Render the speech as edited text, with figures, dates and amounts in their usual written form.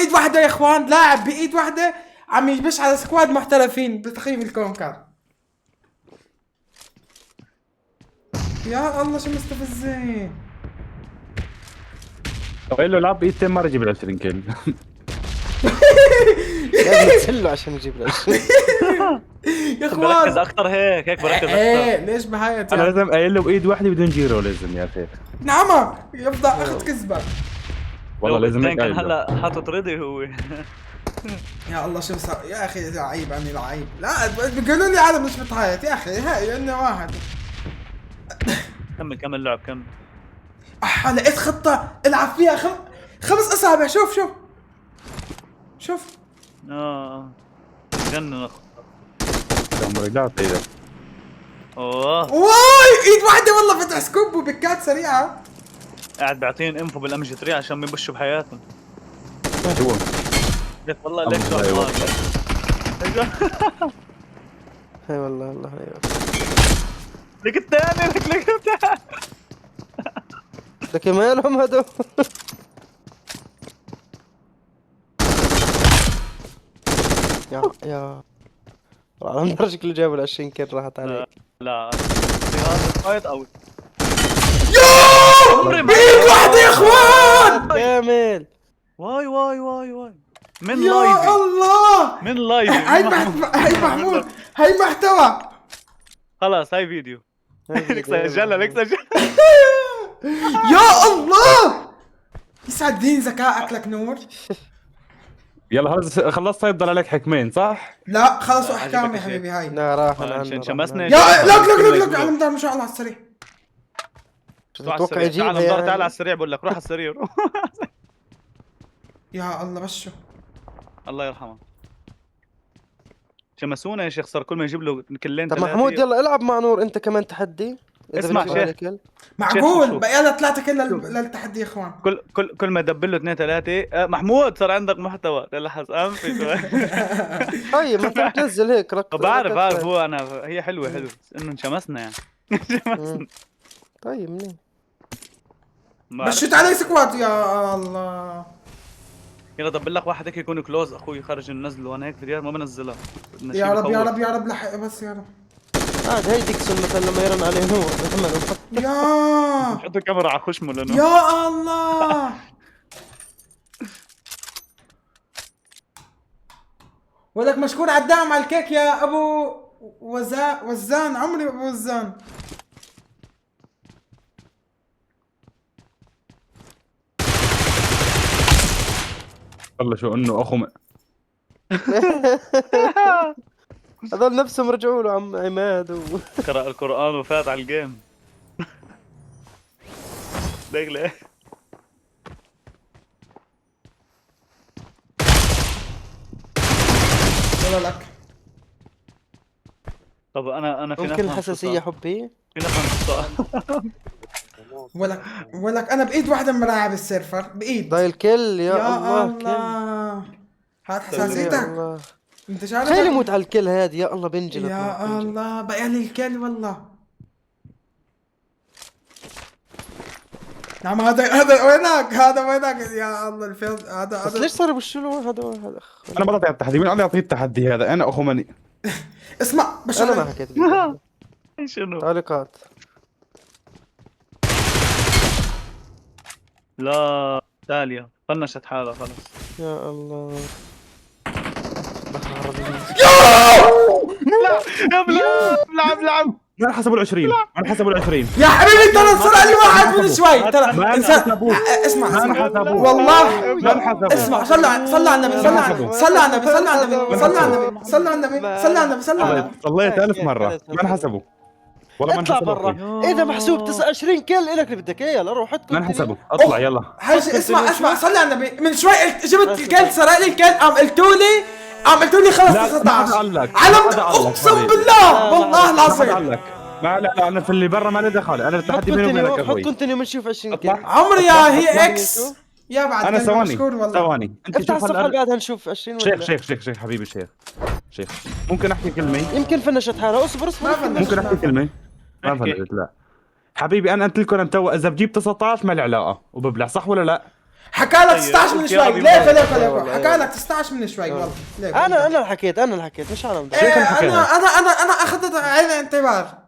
بايد واحدة يا اخوان، لاعب بايد واحدة عم يبش على سكواد محترفين بتقييم الكونكر. يا الله شو مستفزين. قايل له لعب بايدتين مرة يجيب 20 كيل. لازم تسله عشان يجيب العش. يا بركز اخوان اكثر هيك بركز اكثر. ايه ليش بهايت انا يعني؟ لازم قايل له بايد واحدة بدون جيرو لازم يا شيخ. نعم يفضل اخذ كذبة. والله لو لازم بالتين هيك كان قايل له. هلا حاطط ريدي هو. يا الله شو صار يا اخي، لعيب عني لعيب. لا بيقولوا لي هذا مش بتعيط يا اخي، هاي انه واحد. كمل لعب كمل. لقيت خطة العب فيها خمس اصابع. شوف جنن. عمري لا طيب. اوه واي ايد واحدة والله فتح سكوب وبكات سريعة. قاعد بعطيهم انفو بالام جي 3 عشان ما يبشوا بحياتهم. شو ليك والله ليك الله شو يوفقك. اي والله والله ايوه. ليك الثاني ليك الثاني. ده كمالهم هدول. يا على درجة اللي جابوا ال 20 كيل راحت عليك. لا في هذا الفايت او يوه بايد واحدة يا اخوان. كامل. واي من يا لايفي الله من لايفي. هاي محمود هاي محتوى. خلاص هاي فيديو. لك سجلها لك سجلها. يا الله يسعد دين ذكائك لك نور. يلا هذا خلصت طيب، ضل عليك حكمين صح؟ لا خلصوا احكام عجبك يا الشيء؟ حبيبي هاي. لا راح عشان شمسنا. يا لك على مدار ما شاء الله على السريع. اتوقع يجيب. تعال نضر تعال على السريع بقول لك روح على السريع. يا الله بس شو الله يرحمه. شمسونا يا شيخ، صار كل ما يجيب له كلين طب ثلاثة. محمود يلا العب مع نور انت كمان تحدي. إذا اسمع بيجيب شيخ. عليك يلا. معقول شوف. بقى لنا 3 كل للتحدي يا اخوان. كل ما يدبر له اثنين ثلاثة. محمود صار عندك محتوى تلحظ انفي شوي. طيب ما انت بتنزل هيك بعرف هو انا هي حلوة حلوة بس انه انشمسنا يعني. مم. طيب منيح. مشيت علي سكوات يا الله. يلا دبر لك واحد هيك يكون كلوز اخوي خارج النزل وانا هيك فيديوهات ما بنزلها. بدنا شي يا رب يا بخوف. رب يا رب لحق بس يا رب. عاد هي ديكسون مثلا لما يرن عليه نور بيعملوا. يا حطوا كاميرا على خشمه لانه يا الله. ولك مشكور على الدعم على الكيك يا ابو وزان. عمري ابو وزان. والله شو انه اخو هذول نفسهم رجعوا له عم عماد قرأ القرآن وفات على الجيم. دقلة. يلا لك. طب انا في ممكن حساسية حبي. في نفهم ولك انا بايد واحدة ملاعب السيرفر بايد. ضايل كل يا يا الله الله هات كل. يا حساسيتك. الله. انت شايف خلي يموت على الكل هذه يا الله بنجلط. يا الله بقى لي الكل والله. نعم هذا وينك يا الله الفيلم بس هذا ليش صار بالشلو هذا انا ما بعطي التحدي، مين قال لي اعطيه التحدي هذا؟ انا اخو مني. اسمع بس انا ما حكيت بيه. شنو؟ تعليقات. لا تاليا طنشت حالها خلص. يا الله. لعب ما حسبوا ال 20 ما حسبوا ال 20 يا حبيبي ترى صار لي واحد من شوي ترى ما انسان. حسبوه. اسمع ما اسمع حسبوه. والله ما انحسبوا. اسمع صلى على النبي صلى على النبي صلى على النبي صلى على النبي صلى على النبي صلى على النبي صلى على النبي. صليت 1000 مرة ما انحسبوا. والله ما اطلع انحسبوا. برا. اذا محسوب 29 كل الك اللي بدك اياه يلا روح ما انحسبوا. اطلع يلا. حاج اسمع صلي على النبي. من شوي جبت الكل سرق لي الكل قام قلتوا لي خلص لا، ما حدا 19 قال لك. على ما حدا قال لك اقسم حبيبي. بالله والله ما حدا العظيم. قال لك. ما لا انا في اللي برا ما لي دخل، انا التحدي بيني وبينك حط اخوي. كونتينيو بنشوف 20 كل. اطلع. عمري يا أطلع. هي أطلع. اكس يا بعد انا كلمة ثواني مشكور والله. ثواني انت افتح شوف الصفحة اللي هلا. بعدها نشوف 20 ولا شيخ حبيبي شيخ ممكن احكي كلمة؟ يمكن فنشت حالها. اصبر ما فنشت. ممكن احكي كلمة؟ ما احكي. فهمت. لا حبيبي انا قلت لكم انت اذا بجيب 19 ما له علاقة وببلع صح ولا لا؟ حكى لك طيب، 16 من قلت شوي، يا ربي ليكو ما- ليكو ليكو والله. حكى لك 16 من شوي والله ليكو. انا اللي حكيت مش انا إيه، مدحر. شو كان حكى انا اخذت عين الاعتبار.